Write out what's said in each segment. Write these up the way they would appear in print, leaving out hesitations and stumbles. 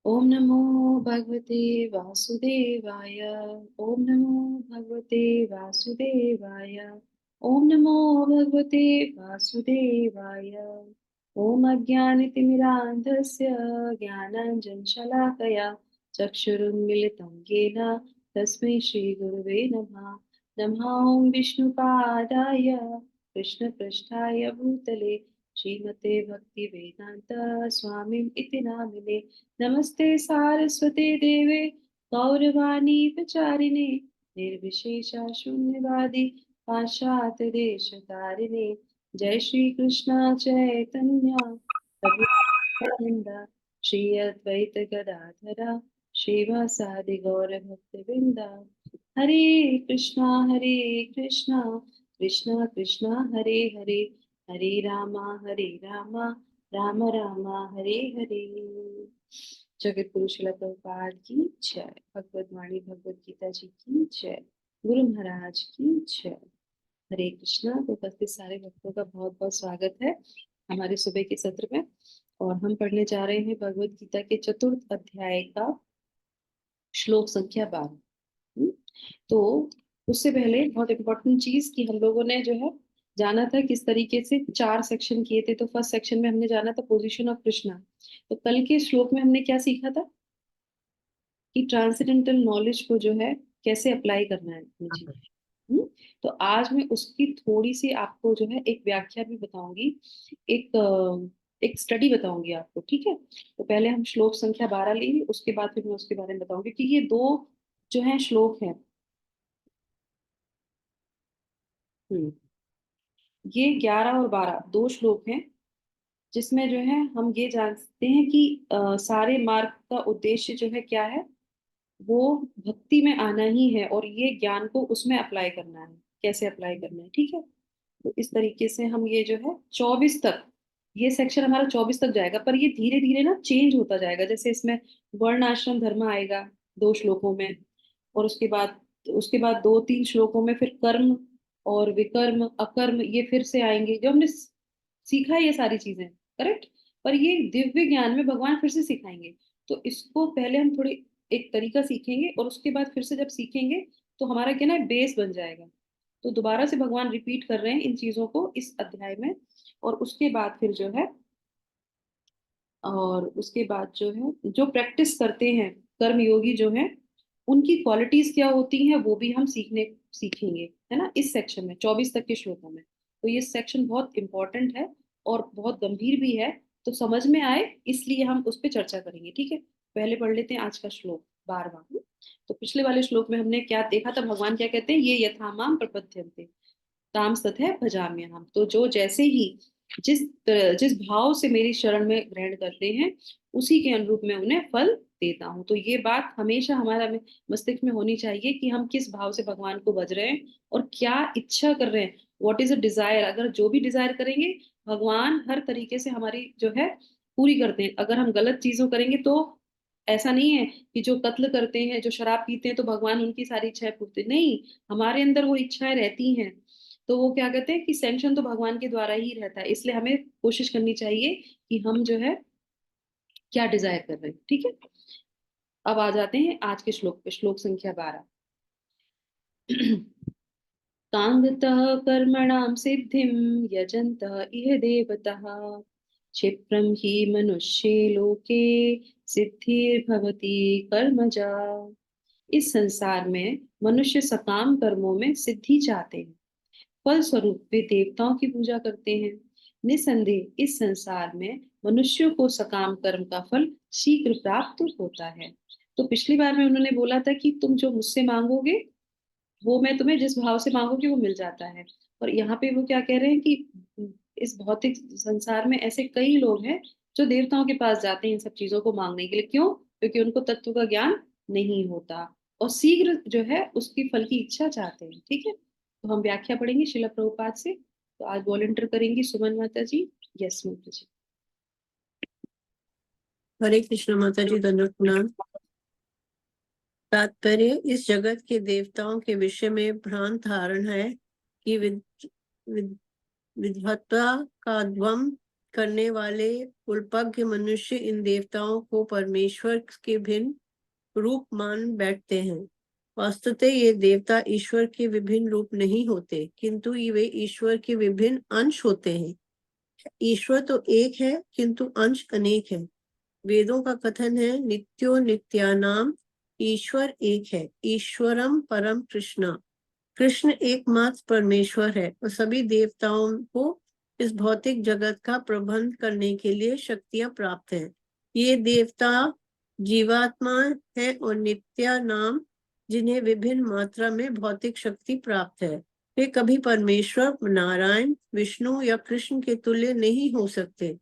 ओम नमो भगवते वासुदेवाय। ओम नमो भगवते वासुदेवाय। ओम नमो भगवते वासुदेवाय। ओम अज्ञानतिमिरान्धस्य ज्ञानाञ्जनशलाकया चक्षुरुन्मिलितं येन तस्मै श्रीगुरुवे नमः। नमः ॐ विष्णुपादाय कृष्णपृष्ठाय भूतले श्रीमते भक्ति वेदांत स्वामी इति नामिने। नमस्ते सारस्वते देवे गौरवाणी प्रचारिणे निर्विशेषा शून्यवादी पाश्चात्य देश तारिणे। जय श्री कृष्ण चैतन्य प्रभु नित्यानंद श्री अद्वैत गदाधर श्रीवासादि गौर भक्त वृंदा। हरे कृष्णा कृष्णा कृष्णा हरे हरे, हरे रामा राम राम हरे हरे। जगत गुरु श्रील प्रभुपाद की जय। भगवत वाणी भगवत गीता जी की जय। गुरु महाराज की जय। हरे कृष्णा। तो उपस्थित सारे भक्तों का बहुत बहुत स्वागत है हमारे सुबह के सत्र में। और हम पढ़ने जा रहे हैं भगवत गीता के चतुर्थ अध्याय का श्लोक संख्या 12। तो उससे पहले बहुत इंपॉर्टेंट चीज कि हम लोगों ने जो है जाना था किस तरीके से 4 सेक्शन किए थे। तो फर्स्ट सेक्शन में हमने जाना था पोजीशन ऑफ कृष्णा। तो कल के श्लोक में हमने क्या सीखा था कि ट्रांसेंडेंटल नॉलेज को जो है कैसे अप्लाई करना है अपने जीवन में। तो आज मैं उसकी थोड़ी सी आपको जो है एक व्याख्या भी बताऊंगी, एक स्टडी बताऊंगी आपको, ठीक है। तो पहले हम श्लोक संख्या 12 लेंगे, उसके बाद फिर मैं उसके बारे में बताऊंगी कि ये दो जो है श्लोक है। हम्म ये 11 और 12 दो श्लोक हैं जिसमें जो है हम ये जानते हैं कि सारे मार्ग का उद्देश्य जो है क्या है, वो भक्ति में आना ही है और ये ज्ञान को उसमें अप्लाई करना है। कैसे अप्लाई करना है, ठीक है। तो इस तरीके से हम ये जो है 24 तक, ये सेक्शन हमारा 24 तक जाएगा, पर ये धीरे धीरे ना चेंज होता जाएगा। जैसे इसमें वर्ण आश्रम धर्म आएगा 2 श्लोकों में, और उसके बाद 2-3 श्लोकों में फिर कर्म और विकर्म अकर्म ये फिर से आएंगे, जो हमने सीखा है ये सारी चीजें, करेक्ट। पर ये दिव्य ज्ञान में भगवान फिर से सिखाएंगे। तो इसको पहले हम थोड़ी एक तरीका सीखेंगे और उसके बाद फिर से जब सीखेंगे तो हमारा क्या ना बेस बन जाएगा। तो दोबारा से भगवान रिपीट कर रहे हैं इन चीजों को इस अध्याय में। और उसके बाद फिर जो है, और उसके बाद जो है जो प्रैक्टिस करते हैं कर्म योगी जो है, उनकी क्वालिटीज क्या होती हैं वो भी हम सीखेंगे, है ना, इस सेक्शन में 24 तक के श्लोकों में। तो ये सेक्शन बहुत इंपॉर्टेंट है और बहुत गंभीर भी है, तो समझ में आए इसलिए हम उस पर चर्चा करेंगे, ठीक है। पहले पढ़ लेते हैं आज का श्लोक 12वां। तो पिछले वाले श्लोक में हमने क्या देखा था, भगवान क्या कहते हैं, ये यथामाम प्रपद्यन्ते ताम तथा भजाम्यहम्। तो जो जैसे ही जिस जिस भाव से मेरी शरण में ग्रहण करते हैं उसी के अनुरूप मैं उन्हें फल देता हूँ। तो ये बात हमेशा हमारा मस्तिष्क में होनी चाहिए कि हम किस भाव से भगवान को भज रहे हैं और क्या इच्छा कर रहे हैं। व्हाट इज अ डिजायर, अगर जो भी डिजायर करेंगे भगवान हर तरीके से हमारी जो है पूरी करते हैं। अगर हम गलत चीजों करेंगे तो ऐसा नहीं है कि जो कत्ल करते हैं जो शराब पीते हैं तो भगवान उनकी सारी इच्छाएं पूर्ति नहीं, हमारे अंदर वो इच्छाएं रहती हैं। तो वो क्या कहते हैं कि सैंक्शन तो भगवान के द्वारा ही रहता है, इसलिए हमें कोशिश करनी चाहिए कि हम जो है क्या डिजायर कर रहे हैं, ठीक है। अब आ जाते हैं आज के श्लोक पे, श्लोक संख्या 12। कांगतः कर्मणां सिद्धिं यजन्तः इह देवतः क्षिप्रं हि मनुष्ये लोके सिद्धिर्भवति कर्मजा। इस संसार में मनुष्य सकाम कर्मों में सिद्धि चाहते हैं, फल स्वरूप वे देवताओं की पूजा करते हैं। निसंदेह इस संसार में मनुष्यों को सकाम कर्म का फल शीघ्र प्राप्त होता है। तो पिछली बार में उन्होंने बोला था कि तुम जो मुझसे मांगोगे वो मैं तुम्हें जिस भाव से मांगोगे वो मिल जाता है। और यहाँ पे वो क्या कह रहे हैं कि इस भौतिक संसार में ऐसे कई लोग हैं जो देवताओं के पास जाते हैं इन सब चीजों को मांगने के लिए। क्यों? क्योंकि उनको तत्व का ज्ञान नहीं होता और शीघ्र जो है उसकी फल की इच्छा चाहते हैं, ठीक है। तो हम व्याख्या पढ़ेंगे शिला प्रभुपाद से। तो आज वॉलंटियर करेंगी सुमन माता जी। यस माता जी। हरे कृष्ण माता जी, दंडवत प्रणाम। तात्पर्य, इस जगत के देवताओं के विषय में भ्रांत धारण है कि विद्वत्ता का ध्वम करने वाले उल्पज्ञ मनुष्य इन देवताओं को परमेश्वर के भिन्न रूप मान बैठते हैं। वास्तवतः ये देवता ईश्वर के विभिन्न रूप नहीं होते, किंतु वे ईश्वर के विभिन्न अंश होते हैं। ईश्वर तो एक है, किंतु अंश अनेक है। वेदों का कथन है, नित्यो नित्यानाम ईश्वर एक है, ईश्वरम परम कृष्णा। कृष्ण एकमात्र परमेश्वर है और सभी देवताओं को इस भौतिक जगत का प्रबंध करने के लिए शक्तियां प्राप्त हैं। ये देवता जीवात्मा है और नित्या नाम, जिन्हें विभिन्न मात्रा में भौतिक शक्ति प्राप्त है। वे कभी परमेश्वर नारायण, विष्णु या कृष्ण के तुल्य नहीं हो सकते।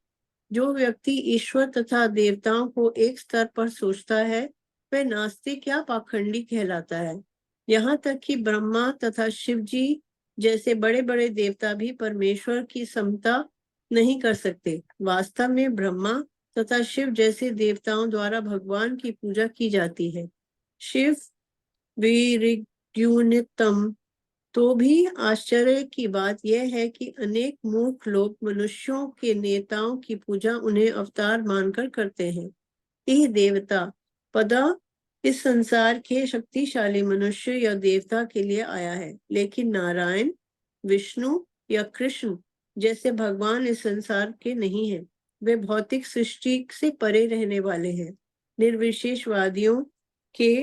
जो व्यक्ति ईश्वर तथा देवताओं को एक स्तर पर सोचता है, वह नास्तिक या पाखंडी कहलाता है। यहाँ तक कि ब्रह्मा तथा शिव जी जैसे बड़े बड़े देवता भी परमेश्वर की समता नहीं कर सकते। वास्तव में ब्रह्मा तथा शिव जैसे देवताओं द्वारा भगवान की पूजा की जाती है। शिव वीर्युनितम। तो भी आश्चर्य की बात यह है कि अनेक मूर्ख लोग मनुष्यों के नेताओं की पूजा उन्हें अवतार मानकर करते हैं। यह देवता पदा इस संसार के शक्तिशाली मनुष्य या देवता के लिए आया है, लेकिन नारायण, विष्णु या कृष्ण जैसे भगवान इस संसार के नहीं हैं। वे भौतिक सृष्टि से परे रहने वाले हैं। निर्विशेषवादियों के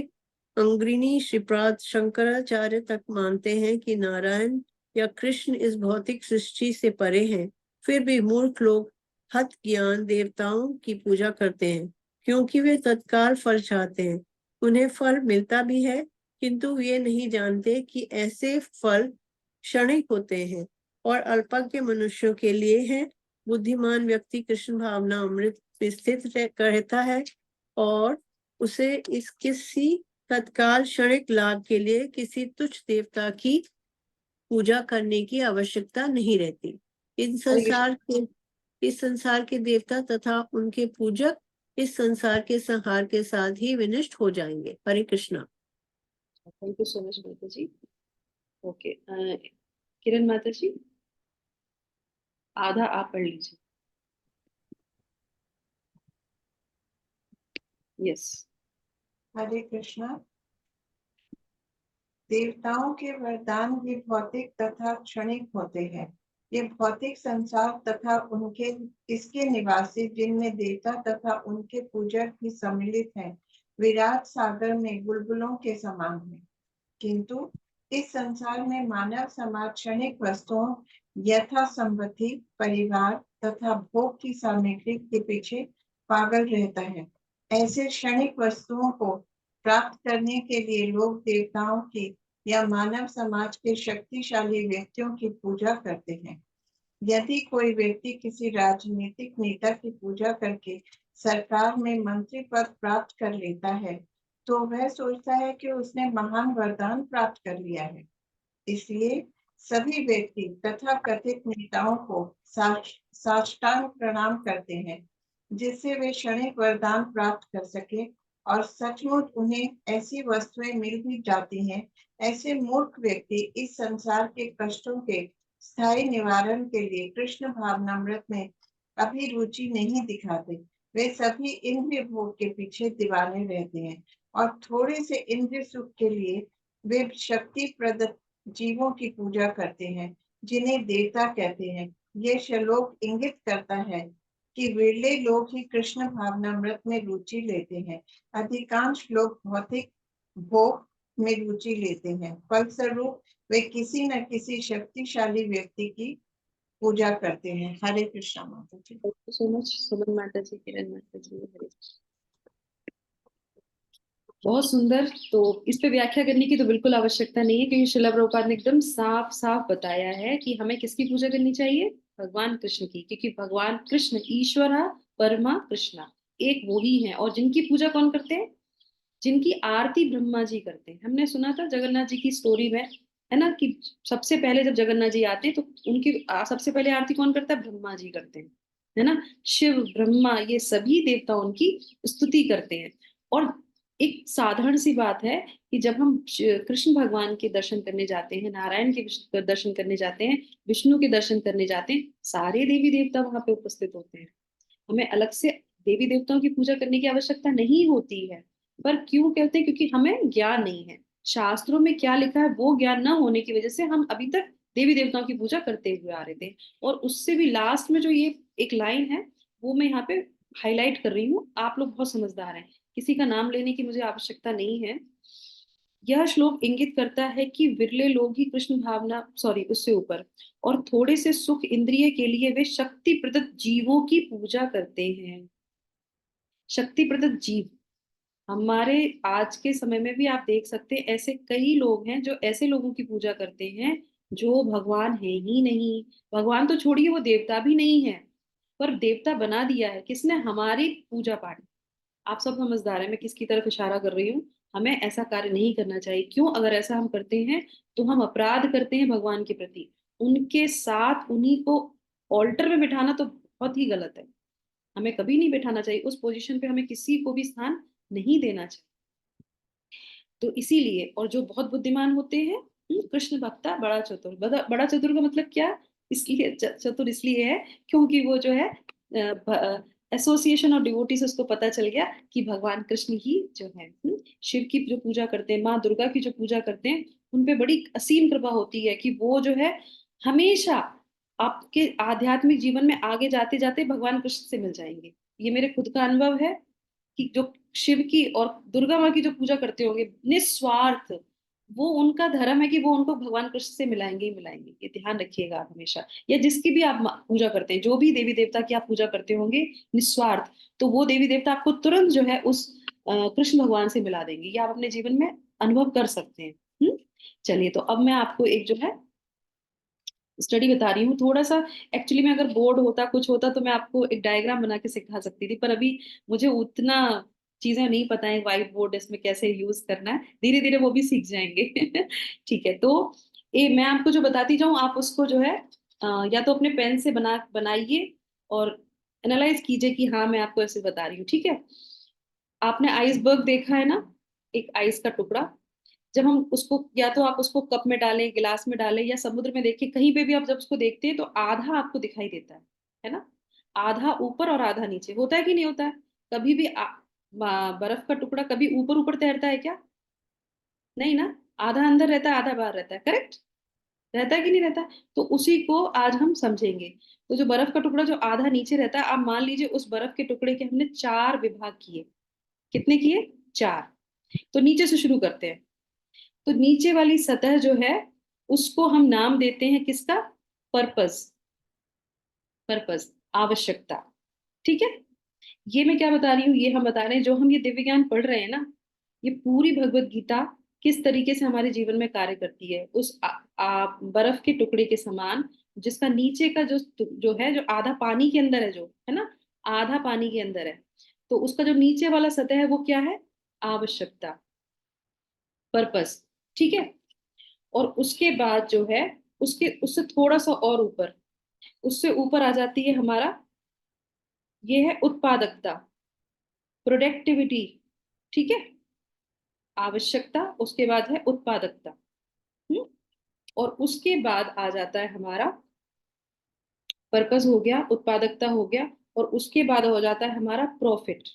अंग्रिणी श्रीपाद शंकराचार्य तक मानते हैं कि नारायण या कृष्ण इस भौतिक सृष्टि से परे हैं। फिर भी मूर्ख लोग हत ज्ञान देवताओं की पूजा करते हैं, क्योंकि वे तत्काल फल चाहते हैं। उन्हें फल मिलता भी है, किंतु वे नहीं जानते कि ऐसे फल क्षणिक होते हैं और अल्पज्ञ मनुष्यों के लिए हैं। बुद्धिमान व्यक्ति कृष्ण भावना अमृत में स्थित रहता है और उसे इस किसी तत्काल क्षणिक लाभ के लिए किसी तुच्छ देवता की पूजा करने की आवश्यकता नहीं रहती। इस संसार के देवता तथा उनके पूजक इस संसार के संहार के साथ ही विनष्ट हो जाएंगे। Hare Krishna. Thank you so much माता जी। ओके, किरण माता जी, आधा आप पढ़ लीजिए। यस। हरे कृष्णा। देवताओं के वरदान भी भौतिक तथा क्षणिक होते हैं। ये भौतिक संसार तथा उनके इसके निवासी, जिनमें देवता तथा उनके पूजक भी सम्मिलित हैं, विराट सागर में बुलबुलों के समान है। किंतु इस संसार में मानव समाज क्षणिक वस्तुओं यथा संपत्ति, परिवार तथा भोग की सामग्री के पीछे पागल रहता है। ऐसे क्षणिक वस्तुओं को प्राप्त करने के लिए लोग देवताओं की या मानव समाज के शक्तिशाली व्यक्तियों की पूजा करते हैं। यदि कोई व्यक्ति किसी राजनीतिक नेता की पूजा करके सरकार में मंत्री पद प्राप्त कर लेता है, तो वह सोचता है कि उसने महान वरदान प्राप्त कर लिया है। इसलिए सभी व्यक्ति तथा कथित नेताओं को साष्टांग प्रणाम करते हैं, जिससे वे क्षणिक वरदान प्राप्त कर सके, और सचमुच उन्हें ऐसी वस्तुएं मिल भी जाती हैं। ऐसे मूर्ख व्यक्ति इस संसार के कष्टों के स्थायी निवारण के लिए कृष्ण भावनामृत में अभिरुचि नहीं दिखाते। वे सभी इंद्रिय भोग के पीछे दीवाने रहते हैं और थोड़े से इंद्रिय सुख के लिए वे शक्ति प्रदत्त जीवों की पूजा करते हैं, जिन्हें देवता कहते हैं। ये श्लोक इंगित करता है कि विरले लोग ही कृष्ण भावनामृत में रुचि लेते हैं। अधिकांश लोग भौतिक भोग में रुचि लेते हैं। फलस्वरूप वे किसी न किसी शक्तिशाली व्यक्ति की पूजा करते हैं। हरे कृष्णा माता जी। थैंक यू सो मच सुमन माता जी, किरण माता जी। हरे कृष्ण। बहुत सुंदर। तो इस पे व्याख्या करने की तो बिल्कुल आवश्यकता नहीं है, क्योंकि श्रील प्रभुपाद ने एकदम साफ साफ बताया है कि हमें किसकी पूजा करनी चाहिए, भगवान कृष्ण की। क्योंकि भगवान कृष्ण ईश्वरा परमा कृष्णा, एक वो ही है। और जिनकी पूजा कौन करते हैं, जिनकी आरती ब्रह्मा जी करते हैं। हमने सुना था जगन्नाथ जी की स्टोरी में, है ना, कि सबसे पहले जब जगन्नाथ जी आते हैं तो उनकी सबसे पहले आरती कौन करता है, ब्रह्मा जी करते हैं, है ना। शिव ब्रह्मा ये सभी देवता उनकी स्तुति करते हैं। और एक साधारण सी बात है कि जब हम कृष्ण भगवान के दर्शन करने जाते हैं, नारायण के दर्शन करने जाते हैं, विष्णु के दर्शन करने जाते हैं, सारे देवी देवता वहां पे उपस्थित होते हैं। हमें अलग से देवी देवताओं की पूजा करने की आवश्यकता नहीं होती है। पर क्यों कहते हैं? क्योंकि हमें ज्ञान नहीं है, शास्त्रों में क्या लिखा है वो ज्ञान न होने की वजह से हम अभी तक देवी देवताओं की पूजा करते हुए आ रहे थे। और उससे भी लास्ट में जो ये एक लाइन है वो मैं यहाँ पे हाईलाइट कर रही हूँ। आप लोग बहुत समझदार हैं, किसी का नाम लेने की मुझे आवश्यकता नहीं है। यह श्लोक इंगित करता है कि विरले लोग ही कृष्ण भावना, सॉरी उससे ऊपर, और थोड़े से सुख इंद्रिय के लिए वे शक्ति प्रदत्त जीवों की पूजा करते हैं। शक्ति प्रदत्त जीव, हमारे आज के समय में भी आप देख सकते हैं ऐसे कई लोग हैं जो ऐसे लोगों की पूजा करते हैं जो भगवान है ही नहीं। भगवान तो छोड़िए, वो देवता भी नहीं है, पर देवता बना दिया है किसने? हमारी पूजा पाठ। आप सब समझदार हैं मैं किसकी तरफ इशारा कर रही हूँ। हमें ऐसा कार्य नहीं करना चाहिए। क्यों? अगर ऐसा हम करते हैं तो हम अपराध करते हैं भगवान के प्रति। उनके साथ उन्हीं को ऑल्टर में बिठाना तो बहुत ही गलत है। हमें कभी नहीं बिठाना चाहिए उस पोजीशन पे, हमें किसी को भी स्थान नहीं देना चाहिए। तो इसीलिए, और जो बहुत बुद्धिमान होते हैं, कृष्ण भक्ता बड़ा चतुर। बड़ा चतुर का मतलब क्या? इसलिए चतुर इसलिए है क्योंकि वो जो है एसोसिएशन ऑफ डिवोटी से उसको पता चल गया कि भगवान कृष्ण ही जो है, शिव की जो पूजा करते हैं, माँ दुर्गा की जो पूजा करते हैं, उन पे बड़ी असीम कृपा होती है कि वो जो है हमेशा आपके आध्यात्मिक जीवन में आगे जाते जाते भगवान कृष्ण से मिल जाएंगे। ये मेरे खुद का अनुभव है कि जो शिव की और दुर्गा माँ की जो पूजा करते होंगे निस्वार्थ, वो उनका धर्म है कि वो उनको भगवान कृष्ण से मिलाएंगे ही मिलाएंगे। ये ध्यान रखिएगा आप हमेशा। या जिसकी भी आप पूजा करते हैं, जो भी देवी देवता की आप पूजा करते होंगे निस्वार्थ, तो वो देवी देवता आपको तुरंत जो है उस कृष्ण भगवान से मिला देंगे। ये आप अपने जीवन में अनुभव कर सकते हैं। चलिए, तो अब मैं आपको एक जो है स्टडी बता रही हूँ थोड़ा सा। एक्चुअली में अगर बोर्ड होता, कुछ होता, तो मैं आपको एक डायग्राम बना के सिखा सकती थी, पर अभी मुझे उतना चीजें नहीं पता है व्हाइट बोर्ड इसमें कैसे यूज करना है। धीरे धीरे वो भी सीख जाएंगे। ठीक है, तो मैं आपको जो बताती जाऊँ आप उसको जो है या तो अपने पेन से बनाइए और एनालाइज कीजिए कि हाँ मैं आपको ऐसे बता रही हूँ। ठीक है, आपने आइसबर्ग देखा है ना, एक आइस का टुकड़ा। जब हम उसको, या तो आप उसको कप में डालें, गिलास में डालें, या समुद्र में देखिए, कहीं पे भी आप जब उसको देखते हैं तो आधा आपको दिखाई देता है ना? आधा ऊपर और आधा नीचे होता है कि नहीं होता है? कभी भी बर्फ का टुकड़ा कभी ऊपर ऊपर तैरता है क्या? नहीं ना। आधा अंदर रहता है, आधा बाहर रहता है, करेक्ट? रहता है कि नहीं रहता? तो उसी को आज हम समझेंगे। तो जो बर्फ का टुकड़ा जो आधा नीचे रहता है, आप मान लीजिए उस बर्फ के टुकड़े के हमने 4 विभाग किए। कितने किए? 4। तो नीचे से शुरू करते हैं। तो नीचे वाली सतह जो है उसको हम नाम देते हैं किसका? पर्पस। पर्पस, आवश्यकता। ठीक है, ये मैं क्या बता रही हूँ? ये हम बता रहे हैं जो हम ये दिव्य ज्ञान पढ़ रहे हैं ना, ये पूरी भगवत गीता किस तरीके से हमारे जीवन में कार्य करती है। उस बर्फ के टुकड़े के समान, जिसका नीचे का जो है, जो आधा पानी के अंदर है, जो है ना, आधा पानी के अंदर है, तो उसका जो नीचे वाला सतह है वो क्या है? आवश्यकता, पर्पस। ठीक है, और उसके बाद जो है, उसके उससे थोड़ा सा और ऊपर, उससे ऊपर आ जाती है हमारा, ये है उत्पादकता, प्रोडक्टिविटी। ठीक है, आवश्यकता, उसके बाद है उत्पादकता। हम्म और उसके बाद आ जाता है हमारा पर्पस, हो गया, उत्पादकता हो गया, और उसके बाद हो जाता है हमारा प्रॉफिट।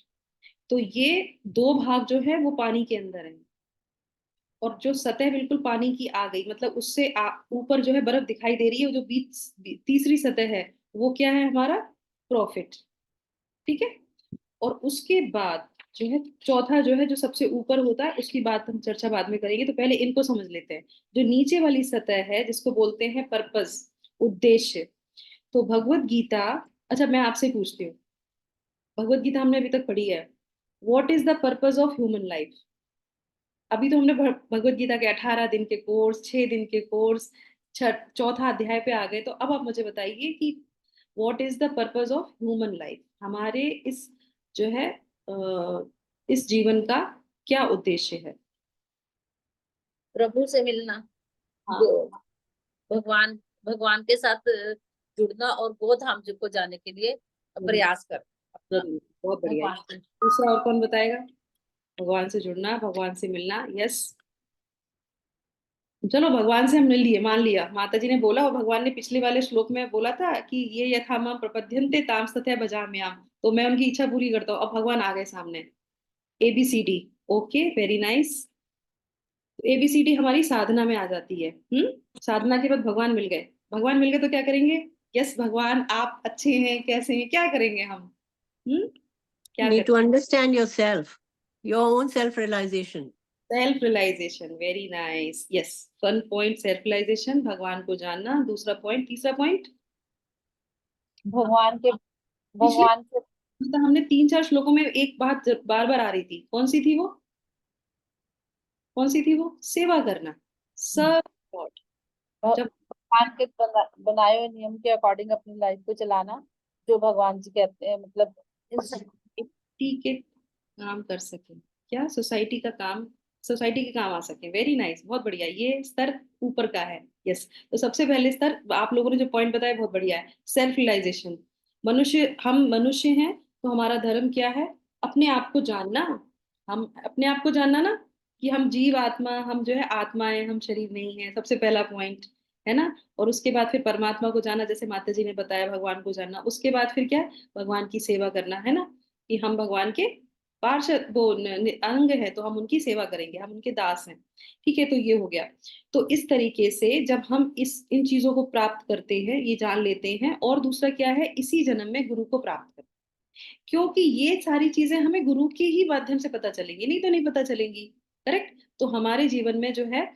तो ये 2 भाग जो है वो पानी के अंदर है। और जो सतह बिल्कुल पानी की आ गई, मतलब उससे ऊपर जो है बर्फ दिखाई दे रही है, जो बीच तीसरी सतह है, वो क्या है? हमारा प्रॉफिट। ठीक है, और उसके बाद जो है चौथा, जो है जो सबसे ऊपर होता है, उसकी बात हम चर्चा बाद में करेंगे। तो पहले इनको समझ लेते हैं। जो नीचे वाली सतह है जिसको बोलते हैं पर्पस, उद्देश्य। तो भगवत गीता, अच्छा मैं आपसे पूछती हूँ, भगवत गीता हमने अभी तक पढ़ी है, what is the purpose of human life? अभी तो हमने भगवत गीता के 18 दिन के कोर्स, 6 दिन के कोर्स, चौथा अध्याय पे आ गए। तो अब आप मुझे बताइए कि what is the purpose of human life? हमारे इस जो है इस जीवन का क्या उद्देश्य है? प्रभु से मिलना, हाँ, गो- भगवान भगवान के साथ जुड़ना और गोधाम जी को जाने के लिए जरूर प्रयास कर अपना जरूर, बहुत बढ़िया है। भगवान से। दूसरा और कौन बताएगा? भगवान से जुड़ना, भगवान से मिलना। यस, चलो भगवान से हम मिल लिए, मान लिया माता जी ने बोला, और भगवान ने पिछले वाले श्लोक में बोला था कि ये यथा माम प्रपद्यन्ते ताम तथा भजाम्यहम्, तो मैं उनकी इच्छा पूरी करता हूँ। अब भगवान आ गए सामने। ABCD। Okay, very nice. ABCD हमारी साधना में आ जाती है। साधना के बाद भगवान मिल गए। भगवान मिल गए तो क्या करेंगे? यस भगवान आप अच्छे हैं, कैसे हैं, क्या करेंगे हम? हम्म क्या Need करें? to understand yourself, your own self-realization. Self realization, very nice. Yes, one point self realization, भगवान को जानना। दूसरा पॉइंट, तीसरा पॉइंट, भगवान के पिछले भगवान के मतलब हमने 3-4 श्लोकों में एक बात बार बार आ रही थी, कौन सी थी वो? कौन सी थी वो? सेवा करना, सर्व गॉड। जब भगवान के बनाए हुए नियम के अकॉर्डिंग अपनी लाइफ को चलाना, जो भगवान जी कहते हैं, मतलब सोसाइटी के काम कर सके, क्या सोसाइटी का काम, सोसाइटी के काम आ सके। वेरी नाइस, बहुत बढ़िया, ये स्तर ऊपर का है। यस, तो सबसे पहले स्तर आप लोगों ने जो पॉइंट बताया बहुत बढ़िया है, सेल्फ रियलाइजेशन। मनुष्य, हम मनुष्य हैं तो हमारा धर्म क्या है? अपने आप को जानना। हम अपने आप को जानना ना, कि हम जीव आत्मा, हम जो है आत्माएं, हम शरीर नहीं है, सबसे पहला पॉइंट है ना। और उसके बाद फिर परमात्मा को जानना, जैसे माता जी ने बताया, भगवान को जानना। उसके बाद फिर क्या है? भगवान की सेवा करना, है ना, कि हम भगवान के पार्षद, वो अंग है, तो हम उनकी सेवा करेंगे, हम उनके दास हैं। ठीक है, तो ये हो गया। तो इस तरीके से जब हम इस इन चीजों को प्राप्त करते हैं, ये जान लेते हैं, और दूसरा क्या है, इसी जन्म में गुरु को प्राप्त करते हैं। क्योंकि ये सारी चीजें हमें गुरु के ही माध्यम से पता चलेंगी, नहीं तो नहीं पता चलेंगी। करेक्ट। तो हमारे जीवन में जो है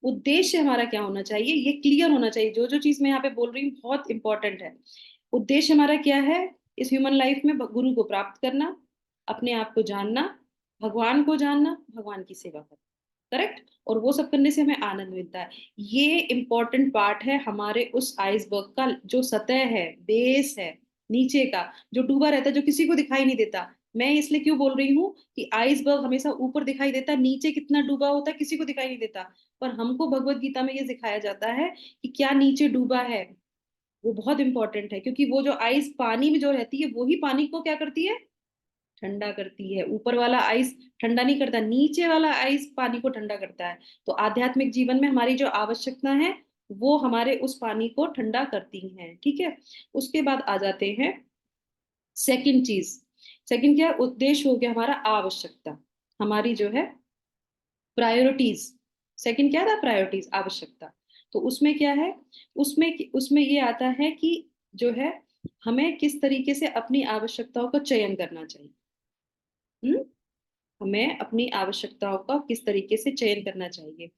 उद्देश्य हमारा क्या होना चाहिए, ये क्लियर होना चाहिए। जो जो चीज मैं यहाँ पे बोल रही हूँ बहुत इंपॉर्टेंट है। उद्देश्य हमारा क्या है इस ह्यूमन लाइफ में? गुरु को प्राप्त करना, अपने आप को जानना, भगवान को जानना, भगवान की सेवा करना। करेक्ट। और वो सब करने से हमें आनंद मिलता है। ये इंपॉर्टेंट पार्ट है हमारे उस आइसबर्ग का, जो सतह है, बेस है, नीचे का, जो डूबा रहता है, जो किसी को दिखाई नहीं देता। मैं इसलिए क्यों बोल रही हूँ कि आइसबर्ग हमेशा ऊपर दिखाई देता है, नीचे कितना डूबा होता है किसी को दिखाई नहीं देता। पर हमको भगवत गीता में ये सिखाया जाता है कि क्या नीचे डूबा है। वो बहुत इंपॉर्टेंट है, क्योंकि वो जो आइस पानी में जो रहती है, वो ही पानी को क्या करती है? ठंडा करती है। ऊपर वाला आइस ठंडा नहीं करता, नीचे वाला आइस पानी को ठंडा करता है। तो आध्यात्मिक जीवन में हमारी जो आवश्यकता है, वो हमारे उस पानी को ठंडा करती हैं। ठीक है। उसके बाद आ जाते हैं सेकंड चीज। सेकंड क्या है? उद्देश्य हो गया हमारा, आवश्यकता, हमारी जो है प्रायोरिटीज। सेकंड क्या था? प्रायोरिटीज, आवश्यकता। तो उसमें क्या है? उसमें उसमें ये आता है कि जो है हमें किस तरीके से अपनी आवश्यकताओं का चयन करना चाहिए। हम्म हमें अपनी आवश्यकताओं का किस तरीके से चयन करना चाहिए।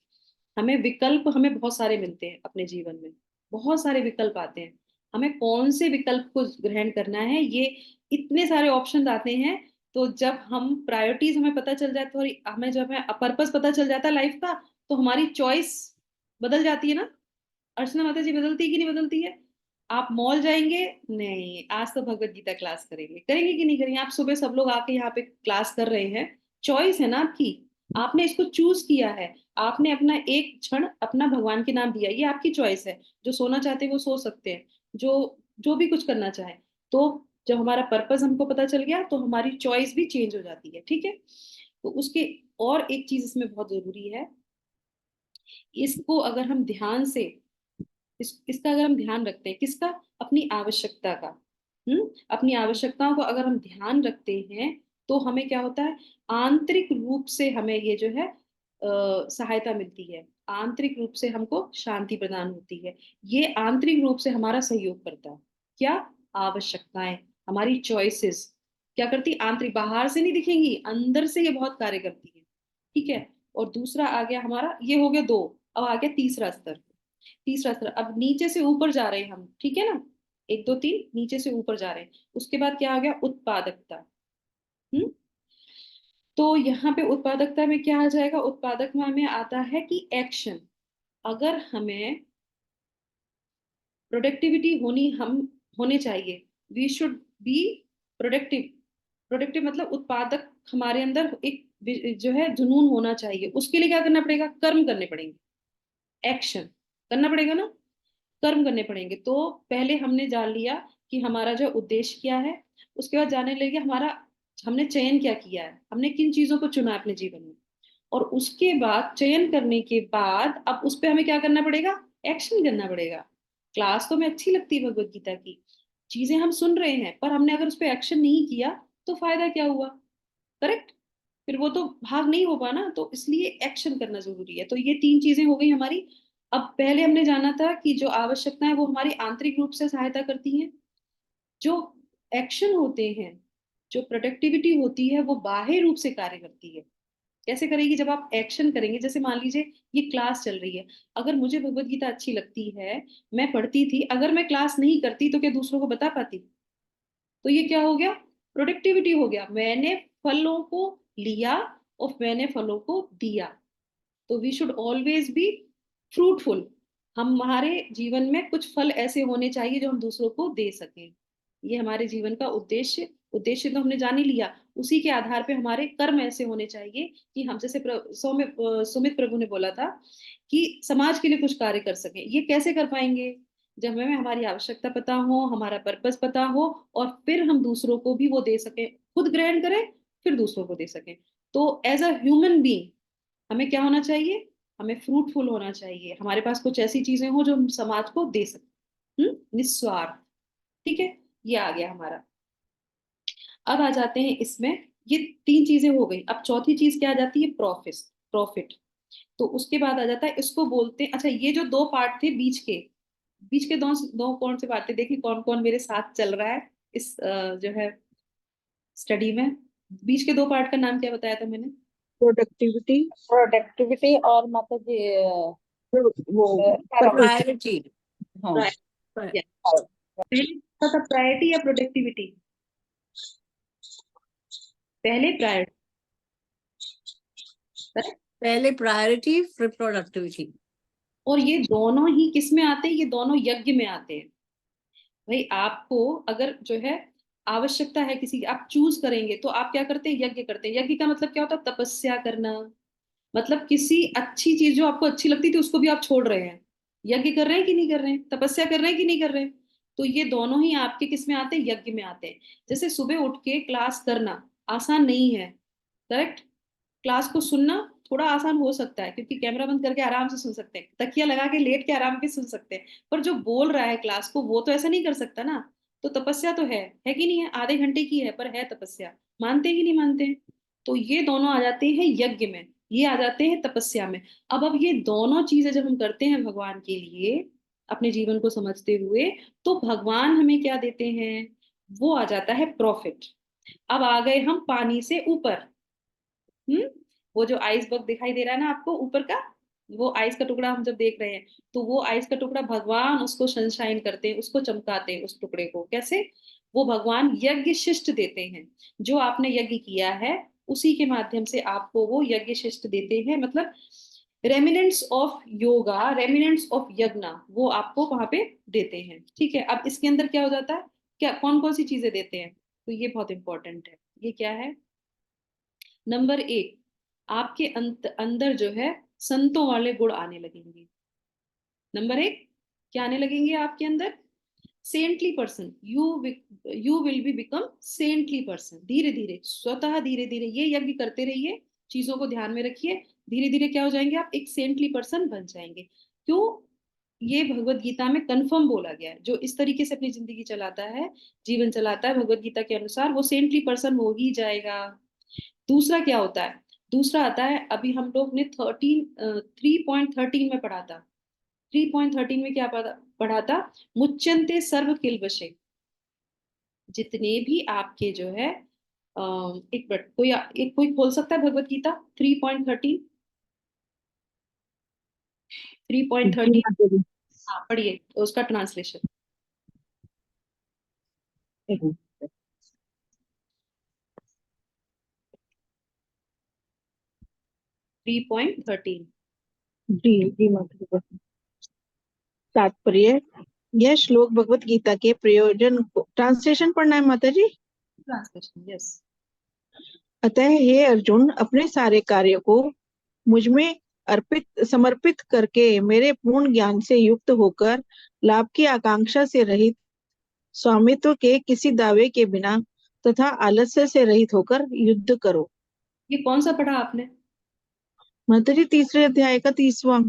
हमें विकल्प, हमें बहुत सारे मिलते हैं अपने जीवन में, बहुत सारे विकल्प आते हैं। हमें कौन से विकल्प को ग्रहण करना है, ये इतने सारे ऑप्शंस आते हैं। तो जब हम प्रायोरिटीज हमें पता चल जाए, तो हमें जब हमें पर्पस पता चल जाता है लाइफ का, तो हमारी चॉइस बदल जाती है ना। अर्चना माता जी, बदलती है कि नहीं बदलती है? आप मॉल जाएंगे? नहीं, आज तो भगवत गीता क्लास करेंगे, करेंगे कि नहीं करेंगे? आप सुबह सब लोग आके यहाँ पे क्लास कर रहे हैं, चॉइस है ना आपकी। आपने इसको चूज किया है। आपने अपना एक क्षण अपना भगवान के नाम दिया, ये आपकी चॉइस है। जो सोना चाहते हैं वो सो सकते हैं, जो जो भी कुछ करना चाहे। तो जब हमारा पर्पस हमको पता चल गया, तो हमारी चॉइस भी चेंज हो जाती है। ठीक है। तो उसके और एक चीज इसमें बहुत जरूरी है, इसको अगर हम ध्यान से, इसका अगर हम ध्यान रखते हैं, किसका? अपनी आवश्यकता का। अपनी आवश्यकताओं को अगर हम ध्यान रखते हैं, तो हमें क्या होता है? आंतरिक रूप से हमें ये जो है सहायता मिलती है। आंतरिक रूप से हमको शांति प्रदान होती है। ये आंतरिक रूप से हमारा सहयोग करता है। क्या? आवश्यकताएं, हमारी चॉइसेस क्या करती? आंतरिक, बाहर से नहीं दिखेंगी, अंदर से ये बहुत कार्य करती है। ठीक है। और दूसरा आ गया हमारा, ये हो गया दो। अब आ गया तीसरा स्तर। तीसरा स्तर, अब नीचे से ऊपर जा रहे हैं हम, ठीक है ना। 1 2 3, नीचे से ऊपर जा रहे हैं। उसके बाद क्या आ गया? उत्पादकता। हम्म तो यहाँ पे उत्पादकता में क्या आ जाएगा? उत्पादक में हमें आता है कि एक्शन। अगर हमें प्रोडक्टिविटी हम होने चाहिए, we should be productive. Productive मतलब उत्पादक, हमारे अंदर एक जो है जुनून होना चाहिए। उसके लिए क्या करना पड़ेगा? कर्म करने पड़ेंगे, एक्शन करना पड़ेगा ना, कर्म करने पड़ेंगे। तो पहले हमने जान लिया कि हमारा जो उद्देश्य क्या है। उसके बाद जानने लगे हमारा हमने चयन क्या किया है, हमने किन चीजों को चुना है अपने जीवन में, और उसके बाद चयन करने के बाद अब उस पे हमें क्या करना पड़ेगा, एक्शन करना पड़ेगा। क्लास तो हमें अच्छी लगती है भगवत गीता की, चीजें हम सुन रहे हैं, पर हमने अगर उस पर एक्शन नहीं किया तो फायदा क्या हुआ, करेक्ट? फिर वो तो भाग नहीं हो पाना, तो इसलिए एक्शन करना जरूरी है। तो ये तीन चीजें हो गई हमारी। अब पहले हमने जाना था कि जो आवश्यकता है वो हमारी आंतरिक रूप से सहायता करती हैं, जो एक्शन होते हैं, जो प्रोडक्टिविटी होती है वो बाह्य रूप से कार्य करती है। कैसे करेगी, जब आप एक्शन करेंगे, जैसे मान लीजिए ये क्लास चल रही है, अगर मुझे भगवत गीता अच्छी लगती है, मैं पढ़ती थी, अगर मैं क्लास नहीं करती तो क्या दूसरों को बता पाती? तो ये क्या हो गया, प्रोडक्टिविटी हो गया, मैंने फलों को लिया और मैंने फलों को दिया। तो we should always be fruitful. हमारे जीवन में कुछ फल ऐसे होने चाहिए जो हम दूसरों को दे सकें। ये हमारे जीवन का उद्देश्य, उद्देश्य तो हमने जान ही लिया। उसी के आधार पे हमारे कर्म ऐसे होने चाहिए कि हम जैसे सुमित प्रभु ने बोला था कि समाज के लिए कुछ कार्य कर सकें। ये कैसे कर पाएंगे, जब हमें हमारी आवश्यकता पता हो, हमारा पर्पस पता हो, और फिर हम दूसरों को भी वो दे सकें, खुद ग्रहण करें फिर दूसरों को दे सकें। तो एज अ ह्यूमन बीइंग हमें क्या होना चाहिए, हमें फ्रूटफुल होना चाहिए, हमारे पास कुछ ऐसी चीजें हो जो हम समाज को दे सकें, निस्वार्थ। ठीक है, ये आ गया हमारा। अब आ जाते हैं इसमें, ये तीन चीजें हो गई, अब चौथी चीज क्या आ जाती है, प्रॉफिट। प्रॉफिट। तो उसके बाद आ जाता है, इसको बोलते हैं, अच्छा ये जो दो पार्ट थे बीच के, बीच के दो दो कौन से पार्ट थे, देखिए कौन कौन मेरे साथ चल रहा है इस जो है स्टडी में। बीच के दो पार्ट का नाम क्या बताया था मैंने? प्रोडक्टिविटी, प्रोडक्टिविटी और मतलब ये वो प्रायोरिटी। हाँ Yes. पहले था प्रायोरिटी या प्रोडक्टिविटी? पहले प्रायोरिटी। पहले प्रायोरिटी फिर प्रोडक्टिविटी। और ये दोनों ही किस में आते हैं, ये दोनों यज्ञ में आते हैं। भाई आपको अगर जो है आवश्यकता है किसी की, आप चूज करेंगे तो आप क्या करते हैं, यज्ञ करते हैं। यज्ञ का मतलब क्या होता है, तपस्या करना। मतलब किसी अच्छी चीज जो आपको अच्छी लगती थी उसको भी आप छोड़ रहे हैं, यज्ञ कर रहे हैं कि नहीं कर रहे हैं, तपस्या कर रहे हैं कि नहीं कर रहे हैं। तो ये दोनों ही आपके किस में आते हैं, यज्ञ में आते हैं। जैसे सुबह उठ के क्लास करना आसान नहीं है, करेक्ट? क्लास को सुनना थोड़ा आसान हो सकता है, क्योंकि कैमरा बंद करके आराम से सुन सकते हैं, तकिया लगा के लेट के आराम के सुन सकते हैं, पर जो बोल रहा है क्लास को वो तो ऐसा नहीं कर सकता ना। तो तपस्या तो है कि नहीं है, आधे घंटे की है पर है तपस्या, मानते हैं कि नहीं मानते हैं? तो ये दोनों आ जाते हैं यज्ञ में, ये आ जाते हैं तपस्या में। अब ये दोनों चीजें जब हम करते हैं भगवान के लिए, अपने जीवन को समझते हुए, तो भगवान हमें क्या देते हैं, वो आ जाता है प्रॉफिट। अब आ गए हम पानी से ऊपर। हम्म वो जो आइसबर्ग दिखाई दे रहा है ना आपको ऊपर का, वो आइस का टुकड़ा हम जब देख रहे हैं, तो वो आइस का टुकड़ा भगवान उसको सनशाइन करते हैं, उसको चमकाते हैं, उस टुकड़े को कैसे, वो भगवान यज्ञ शिष्ट देते हैं। जो आपने यज्ञ किया है उसी के माध्यम से आपको वो यज्ञ शिष्ट देते हैं, मतलब remnants of yoga, remnants of यज्ञ, वो आपको वहां पे देते हैं। ठीक है, अब इसके अंदर क्या हो जाता है, क्या कौन कौन सी चीजें देते हैं, तो ये बहुत इंपॉर्टेंट है। ये क्या है, नंबर एक, आपके अंदर जो है संतों वाले गुण आने लगेंगे। नंबर एक, क्या आने लगेंगे आपके अंदर, saintly person, you will be become saintly person. धीरे धीरे, स्वतः धीरे धीरे ये यज्ञ करते रहिए, चीजों को ध्यान में रखिए, धीरे धीरे क्या हो जाएंगे आप, एक सेंटली पर्सन बन जाएंगे। क्यों, ये भगवत गीता में कंफर्म बोला गया है, जो इस तरीके से अपनी जिंदगी चलाता है, जीवन चलाता है भगवत गीता के अनुसार, वो सेंटली पर्सन हो ही जाएगा। दूसरा क्या होता है, दूसरा आता है, अभी हम लोग ने 3.13 में पढ़ा था। 3.13 में क्या पढ़ा था, मुच्यंते सर्व किल्बशे। जितने भी आपके जो है एक मिनट, कोई खोल सकता है भगवत गीता 3.13? 3.13, हाँ पढ़िए उसका ट्रांसलेशन। थ्री पॉइंट थर्टीन जी माता। तात्पर्य, यह श्लोक भगवत गीता के प्रयोजन को, ट्रांसलेशन पढ़ना है माता जी। Translation, yes. अतः हे अर्जुन, अपने सारे कार्य को मुझ में समर्पित करके मेरे पूर्ण ज्ञान से युक्त होकर, लाभ की आकांक्षा से रहित, स्वामित्व के किसी दावे के बिना तथा आलस्य से रहित होकर युद्ध करो। ये कौन सा पढ़ा आपने? माताजी तीसरे अध्याय का 30वां।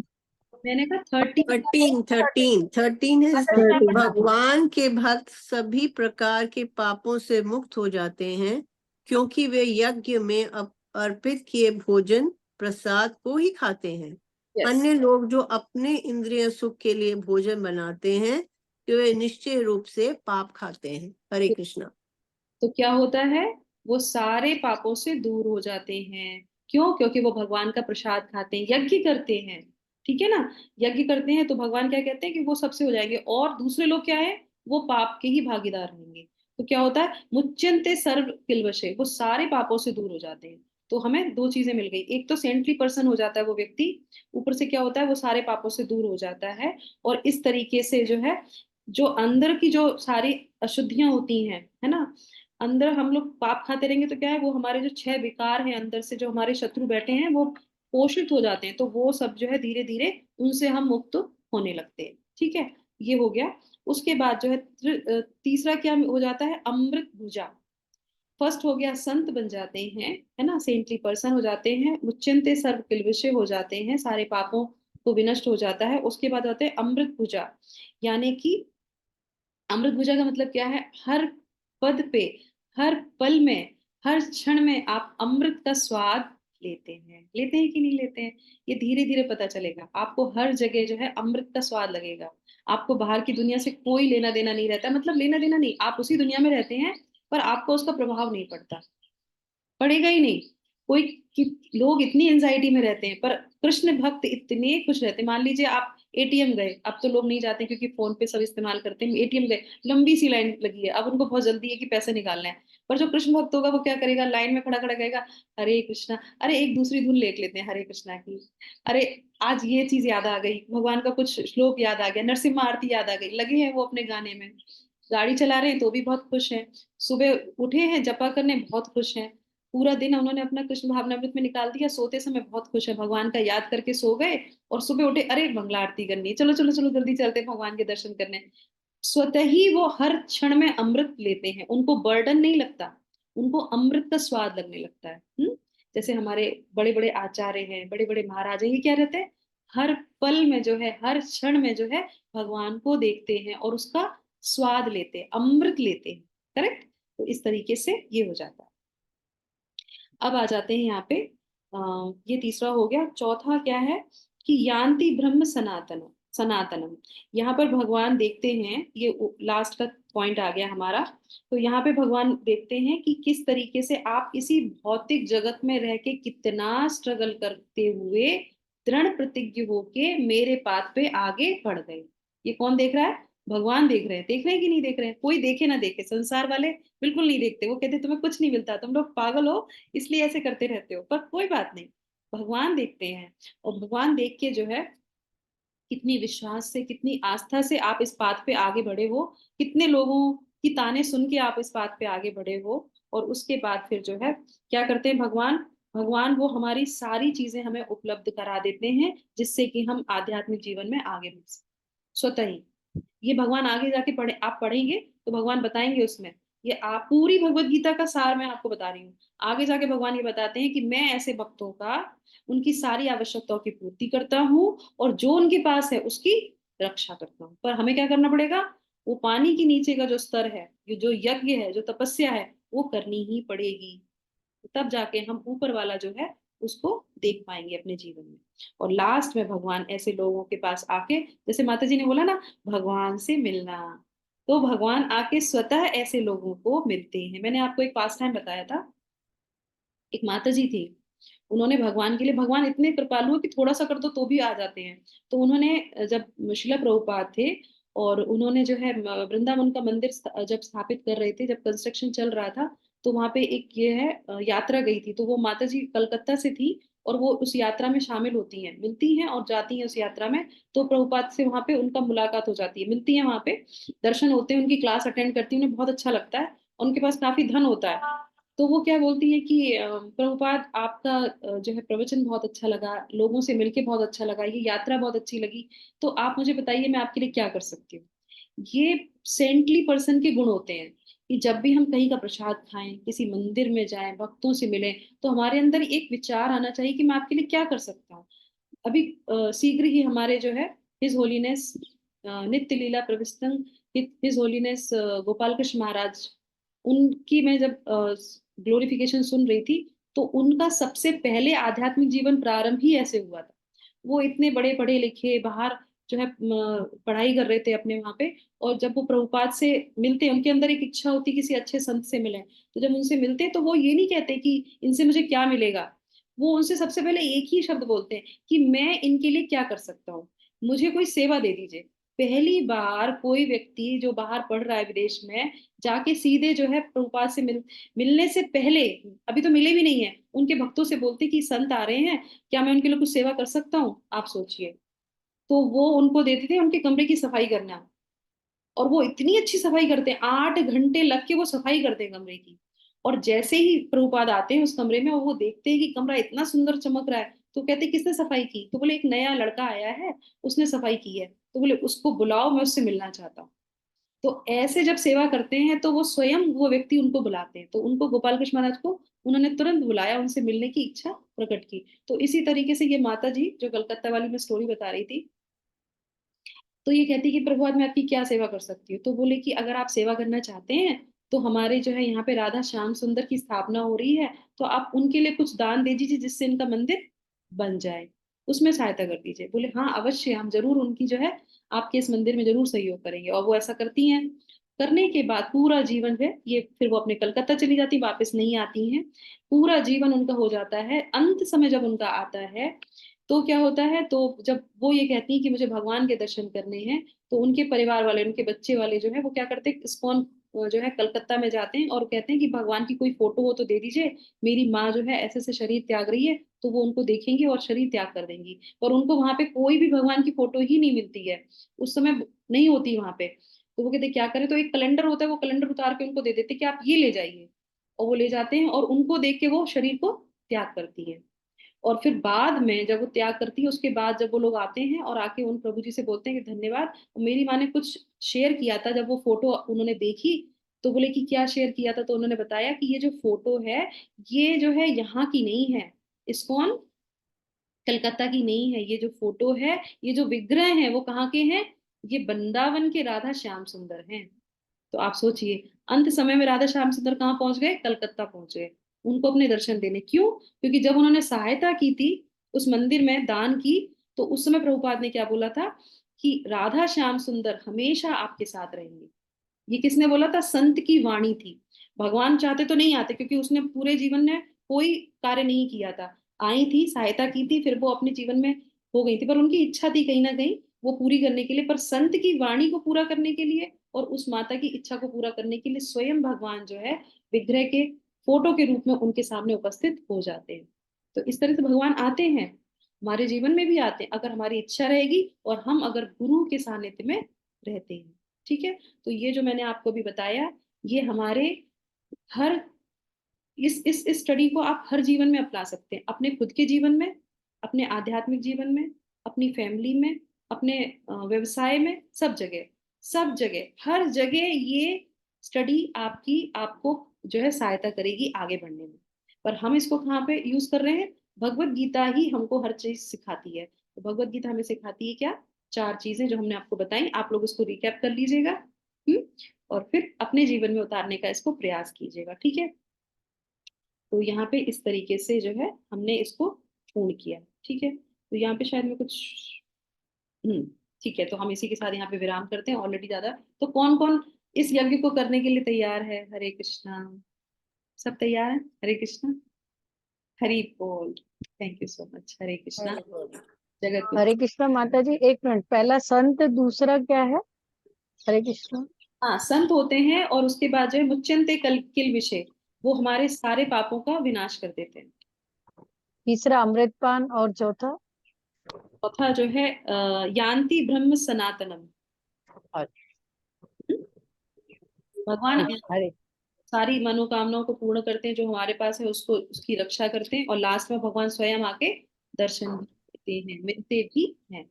मैंने कहा 30। 13 है। अच्छा, इसमें 13। भगवान के भक्त सभी प्रकार के पापों से मुक्त हो जाते हैं, क्योंकि वे यज्ञ में अर्पित किए भोजन प्रसाद को ही खाते हैं। Yes. अन्य लोग जो अपने इंद्रिय सुख के लिए भोजन बनाते हैं, तो वे निश्चय रूप से पाप खाते हैं। हरे कृष्णा। तो क्या होता है, वो सारे पापों से दूर हो जाते हैं। क्यों? क्योंकि वो भगवान का प्रसाद खाते हैं, यज्ञ करते हैं। ठीक है ना? यज्ञ करते हैं तो भगवान क्या कहते हैं कि वो सबसे हो जाएंगे, और दूसरे लोग क्या है, वो पाप के ही भागीदार रहेंगे। तो क्या होता है, मुच्यन्ते सर्व किल्वशे, वो सारे पापों से दूर हो जाते हैं। तो हमें दो चीजें मिल गई, एक तो सेंटली पर्सन हो जाता है वो व्यक्ति, ऊपर से क्या होता है, वो सारे पापों से दूर हो जाता है। और इस तरीके से जो है, जो अंदर की जो सारी अशुद्धियां होती हैं, है ना, अंदर हम लोग पाप खाते रहेंगे तो क्या है, वो हमारे जो 6 विकार हैं अंदर से, जो हमारे शत्रु बैठे हैं, वो पोषित हो जाते हैं। तो वो सब जो है धीरे धीरे उनसे हम मुक्त होने लगते हैं। ठीक है, ये हो गया। उसके बाद जो है तीसरा क्या हो जाता है, अमृत भुजा। फर्स्ट हो गया, संत बन जाते हैं, है ना, सेंटली पर्सन हो जाते हैं, मुच्यन्ते सर्व किल्बिषे हो जाते हैं, सारे पापों को विनष्ट हो जाता है। उसके बाद होते हैं अमृत भुजा, यानी कि अमृत भुजा का मतलब क्या है, हर पद पे, हर पल में, हर क्षण में आप अमृत का स्वाद लेते हैं कि नहीं लेते हैं? ये धीरे धीरे पता चलेगा आपको, हर जगह जो है अमृत का स्वाद लगेगा। आपको बाहर की दुनिया से कोई लेना देना नहीं रहता, मतलब लेना देना नहीं, आप उसी दुनिया में रहते हैं, पर आपको उसका प्रभाव नहीं पड़ता, पड़ेगा ही नहीं। कोई लोग इतनी एंजाइटी में रहते हैं, पर कृष्ण भक्त इतने खुश रहते हैं। मान लीजिए आप एटीएम गए, अब तो लोग नहीं जाते क्योंकि फोन पे सब इस्तेमाल करते हैं, एटीएम गए, लंबी सी लाइन लगी है, अब उनको बहुत जल्दी है कि पैसे निकालना है। पर जो कृष्ण भक्त होगा वो क्या करेगा, लाइन में खड़ा खड़ा कहेगा, हरे कृष्णा, अरे एक दूसरी धुन लेख लेते हैं हरे कृष्णा की, अरे आज ये चीज याद आ गई, भगवान का कुछ श्लोक याद आ गया, नरसिम्हा आरती याद आ गई, लगे हैं वो अपने गाने में। गाड़ी चला रहे हैं तो भी बहुत खुश हैं, सुबह उठे हैं जपा करने बहुत खुश हैं, पूरा दिन उन्होंने अपना कृष्ण भावनामृत में निकाल दिया, सोते समय बहुत खुश है, भगवान का याद करके सो गए, और सुबह उठे, अरे मंगला आरती करनी है, चलो चलो चलो जल्दी चलते हैं भगवान के दर्शन करने। स्वतः ही वो हर क्षण में अमृत लेते हैं, उनको बर्डन नहीं लगता, उनको अमृत का स्वाद लगने लगता है। जैसे हमारे बड़े बड़े आचार्य हैं, बड़े बड़े महाराज हैं, ये क्या रहते हैं, हर पल में जो है, हर क्षण में जो है, भगवान को देखते हैं और उसका स्वाद लेते हैं, अमृत लेते हैं। करेक्ट? तो इस तरीके से ये हो जाता है। अब आ जाते हैं यहाँ पे, ये तीसरा हो गया। चौथा क्या है कि यान्ति ब्रह्म सनातन सनातनम। यहाँ पर भगवान देखते हैं, ये लास्ट का पॉइंट आ गया हमारा। तो यहाँ पे भगवान देखते हैं कि किस तरीके से आप इसी भौतिक जगत में रह के कितना स्ट्रगल करते हुए दृढ़ प्रतिज्ञ होके मेरे पाथ पे आगे बढ़ गए। ये कौन देख रहा है? भगवान देख रहे हैं। देख रहे हैं कि नहीं देख रहे हैं? कोई देखे ना देखे, संसार वाले बिल्कुल नहीं देखते, वो कहते तुम्हें कुछ नहीं मिलता, तुम लोग पागल हो, इसलिए ऐसे करते रहते हो। पर कोई बात नहीं, भगवान देखते हैं, और भगवान देख के जो है, कितनी विश्वास से, कितनी आस्था से आप इस बात पे आगे बढ़े हो, कितने लोगों की ताने सुन के आप इस बात पे आगे बढ़े हो। और उसके बाद फिर जो है क्या करते हैं भगवान, भगवान वो हमारी सारी चीजें हमें उपलब्ध करा देते हैं, जिससे कि हम आध्यात्मिक जीवन में आगे बढ़ सकें स्वतः ही। ये भगवान आगे जाके पढ़े, आप पढ़ेंगे तो भगवान बताएंगे उसमें, ये आप पूरी भगवत गीता का सार मैं आपको बता रही हूँ। आगे जाके भगवान ये बताते हैं कि मैं ऐसे भक्तों का, उनकी सारी आवश्यकताओं की पूर्ति करता हूँ, और जो उनके पास है उसकी रक्षा करता हूँ। पर हमें क्या करना पड़ेगा, वो पानी के नीचे का जो स्तर है, ये जो यज्ञ है, जो तपस्या है, वो करनी ही पड़ेगी। तब जाके हम ऊपर वाला जो है उसको देख पाएंगे अपने जीवन में। और लास्ट में भगवान ऐसे लोगों के पास आके, जैसे माता जी ने बोला ना, भगवान से मिलना, तो भगवान आके स्वतः ऐसे लोगों को मिलते हैं। मैंने आपको एक पास टाइम बताया था, एक माता जी थी, उन्होंने भगवान के लिए, भगवान इतने कृपालु है कि थोड़ा सा कर दो तो भी आ जाते हैं। तो उन्होंने जब शिला प्रभुपाद थे, और उन्होंने जो है वृंदावन का मंदिर जब स्थापित कर रहे थे, जब कंस्ट्रक्शन चल रहा था, तो वहां पे एक ये है यात्रा गई थी। तो वो माता जी कलकत्ता से थी, और वो उस यात्रा में शामिल होती हैं, मिलती हैं और जाती हैं उस यात्रा में। तो प्रभुपाद से वहां पे उनका मुलाकात हो जाती है, मिलती है, वहां पे दर्शन होते हैं, उनकी क्लास अटेंड करती हैं, उन्हें बहुत अच्छा लगता है, और उनके पास काफी धन होता है। तो वो क्या बोलती है कि प्रभुपाद आपका जो है प्रवचन बहुत अच्छा लगा, लोगों से मिलके बहुत अच्छा लगा, ये यात्रा बहुत अच्छी लगी, तो आप मुझे बताइए मैं आपके लिए क्या कर सकती हूँ। ये सेंटली पर्सन के गुण होते हैं, कि जब भी हम कहीं का प्रसाद खाएं, किसी मंदिर में जाएं, भक्तों से मिलें, तो हमारे अंदर एक विचार आना चाहिए कि मैं आपके लिए क्या कर सकता हूँ। अभी शीघ्र ही हमारे जो है हिज होलीनेस नित्य लीला प्रविष्टं हिज होलीनेस गोपाल कृष्ण महाराज, उनकी मैं जब ग्लोरिफिकेशन सुन रही थी, तो उनका सबसे पहले आध्यात्मिक जीवन प्रारंभ ही ऐसे हुआ था। वो इतने बड़े पढ़े लिखे बाहर जो है पढ़ाई कर रहे थे अपने वहां पे, और जब वो प्रभुपाद से मिलते, उनके अंदर एक इच्छा होती किसी अच्छे संत से मिले, तो जब उनसे मिलते तो वो ये नहीं कहते कि इनसे मुझे क्या मिलेगा, वो उनसे सबसे पहले एक ही शब्द बोलते हैं कि मैं इनके लिए क्या कर सकता हूँ, मुझे कोई सेवा दे दीजिए। पहली बार कोई व्यक्ति जो बाहर पढ़ रहा है विदेश में, जाके सीधे जो है प्रभुपाद से मिलने से पहले, अभी तो मिले भी नहीं है, उनके भक्तों से बोलते कि संत आ रहे हैं, क्या मैं उनके लिए कुछ सेवा कर सकता हूँ, आप सोचिए। तो वो उनको देते थे उनके कमरे की सफाई करना, और वो इतनी अच्छी सफाई करते हैं, 8 घंटे लग के वो सफाई करते हैं कमरे की। और जैसे ही प्रभुपाद आते हैं उस कमरे में और वो देखते हैं कि कमरा इतना सुंदर चमक रहा है, तो कहते हैं किसने सफाई की, तो बोले एक नया लड़का आया है, उसने सफाई की है, तो बोले उसको बुलाओ, मैं उससे मिलना चाहता हूँ। तो ऐसे जब सेवा करते हैं तो वो स्वयं वो व्यक्ति उनको बुलाते हैं, तो उनको गोपाल कृष्ण महाराज को उन्होंने तुरंत बुलाया, उनसे मिलने की इच्छा प्रकट की। तो इसी तरीके से ये माता जी जो कलकत्ता वाली मैं स्टोरी बता रही थी, तो ये कहती कि प्रभु आज मैं आपकी क्या सेवा कर सकती हूँ, तो बोले कि अगर आप सेवा करना चाहते हैं, तो हमारे जो है यहाँ पे राधा श्याम सुंदर की स्थापना हो रही है, तो आप उनके लिए कुछ दान दे दीजिए जिससे इनका मंदिर बन जाए, उसमें सहायता कर दीजिए। बोले हाँ अवश्य, हम जरूर उनकी जो है आपके इस मंदिर में जरूर सहयोग करेंगे। और वो ऐसा करती हैं। करने के बाद पूरा जीवन है ये, फिर वो अपने कलकत्ता चली जाती, वापस नहीं आती हैं। पूरा जीवन उनका हो जाता है, अंत समय जब उनका आता है, तो क्या होता है, तो जब वो ये कहती हैं कि मुझे भगवान के दर्शन करने हैं, तो उनके परिवार वाले, उनके बच्चे वाले जो है वो क्या करते हैं, इस्कॉन जो है कलकत्ता में जाते हैं और कहते हैं कि भगवान की कोई फोटो हो तो दे दीजिए, मेरी माँ जो है ऐसे से शरीर त्याग रही है, तो वो उनको देखेंगे और शरीर त्याग कर देंगी। और उनको वहां पे कोई भी भगवान की फोटो ही नहीं मिलती है, उस समय नहीं होती वहां पे। तो वो कहते क्या करें, तो एक कैलेंडर होता है, वो कैलेंडर उतार के उनको दे देते कि आप ये ले जाइए, और वो ले जाते हैं और उनको देख के वो शरीर को त्याग करती है। और फिर बाद में जब वो त्याग करती है, उसके बाद जब वो लोग आते हैं और आके उन प्रभु जी से बोलते हैं कि धन्यवाद, मेरी माँ ने कुछ शेयर किया था, जब वो फोटो उन्होंने देखी, तो बोले कि क्या शेयर किया था, तो उन्होंने बताया कि ये जो फोटो है, ये जो है यहाँ की नहीं है, इस्कॉन कलकत्ता की नहीं है, ये जो फोटो है, ये जो विग्रह है वो कहाँ के हैं, ये वृंदावन के राधा श्याम सुंदर हैं। तो आप सोचिए, अंत समय में राधा श्याम सुंदर कहाँ पहुंच गए, कलकत्ता पहुंच गए, उनको अपने दर्शन देने। क्यों? क्योंकि जब उन्होंने सहायता की थी उस मंदिर में दान की, तो उस समय प्रभुपाद ने क्या बोला था कि राधा श्याम सुंदर हमेशा आपके साथ रहेंगे। ये किसने बोला था? संत की वाणी थी। भगवान चाहते तो नहीं आते, क्योंकि उसने पूरे जीवन में कोई कार्य नहीं किया था। आई थी, सहायता की थी, फिर वो अपने जीवन में हो गई थी, पर उनकी इच्छा थी कहीं ना कहीं वो पूरी करने के लिए, पर संत की वाणी को पूरा करने के लिए और उस माता की इच्छा को पूरा करने के लिए स्वयं भगवान जो है विग्रह के फोटो के रूप में उनके सामने उपस्थित हो जाते हैं। तो इस तरह से भगवान आते हैं, हमारे जीवन में भी आते हैं, अगर हमारी इच्छा रहेगी और हम अगर गुरु के सानिध्य में रहते हैं। ठीक है। तो ये जो मैंने आपको भी बताया, ये हमारे हर इस स्टडी को आप हर जीवन में अपना सकते हैं, अपने खुद के जीवन में, अपने आध्यात्मिक जीवन में, अपनी फैमिली में, अपने व्यवसाय में, सब जगह, सब जगह, हर जगह ये स्टडी आपकी आपको जो है सहायता करेगी आगे बढ़ने में। पर हम इसको कहाँ पे यूज कर रहे हैं? भगवत गीता ही हमको हर चीज सिखाती है। तो भगवत गीता हमें सिखाती है क्या? 4 चीजें जो हमने आपको बताई, आप लोग उसको रिकैप कर लीजिएगा। और फिर अपने जीवन में उतारने का इसको प्रयास कीजिएगा। ठीक है। तो यहाँ पे इस तरीके से जो है हमने इसको पूर्ण किया। ठीक है। तो यहाँ पे शायद मैं कुछ हम्म ठीक है, तो हम इसी के साथ यहाँ पे विराम करते हैं, ऑलरेडी ज्यादा। तो कौन कौन इस यज्ञ को करने के लिए तैयार है? हरे कृष्णा। सब तैयार है? हरे कृष्णा, हरि बोल। Thank you so much. Hare Krishna. जगत गुरु। हरे कृष्णा माता जी, एक मिनट, पहला संत, दूसरा क्या है? हरे कृष्णा। हाँ, संत होते हैं और उसके बाद जो है मुच्यन्ते कल किल विषय, वो हमारे सारे पापों का विनाश कर देते हैं। तीसरा अमृतपान, और चौथा? चौथा जो है यान्ति ब्रह्म सनातनम। भगवान हरे सारी मनोकामनाओं को पूर्ण करते हैं, जो हमारे पास है उसको, उसकी रक्षा करते हैं, और लास्ट में भगवान स्वयं आके दर्शन भी देते हैं, मिलते भी हैं।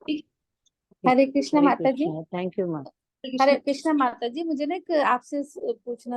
ठीक। हरे कृष्णा माता जी। थैंक यू माँ। कृष्ण। हरे कृष्णा माता जी, मुझे ना एक आपसे पूछना